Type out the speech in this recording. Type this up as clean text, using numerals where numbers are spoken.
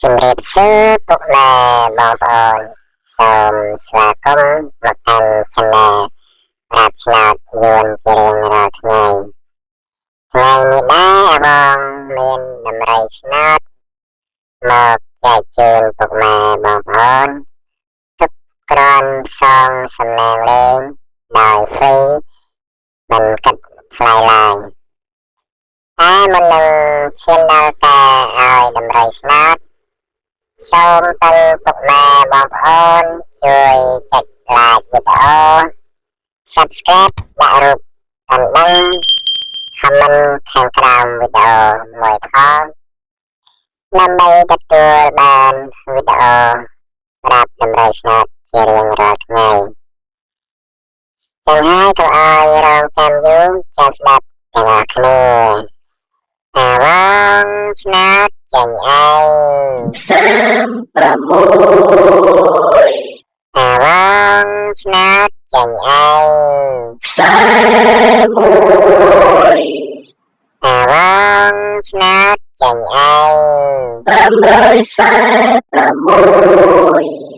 ជំរាបសួរពុកម៉ែបងប្អូនសូមស្វាគមន៍មកកាន់ Channel ប្រាប់ឆ្នោតយួនជារៀងរាល់ថ្ងៃនេះដែរបងមានដំរីឆ្នោតមកចែកជូនពុកម៉ែបងប្អូនទុកគ្រាន់សងសំណាងលេងដោយ free មិនគិតថ្លៃឡើយតែមុននឹងឈានដល់ការឲ្យដំរីឆ្នោតសូមទៅពុកម៉ែបងប្អូនជួយចុច like វីដេអូ subscribe ដាក់រូបកណ្ដឹង comment ខាងក្រោមវីដេអូមួយផងដើម្បីទទួលបានវីដេអូប្រាប់ដំរីឆ្នោតជារៀងរាល់ថ្ងៃចឹងហើយកុំឲ្យរងចាំយូរចាំស្ដាប់ទាំងអស់គ្នាអាវងឆ្នោតចាញ់អើយ36អាវងឆ្នោតចាញ់អើយ41អាវងឆ្នោតចាញ់អើយ546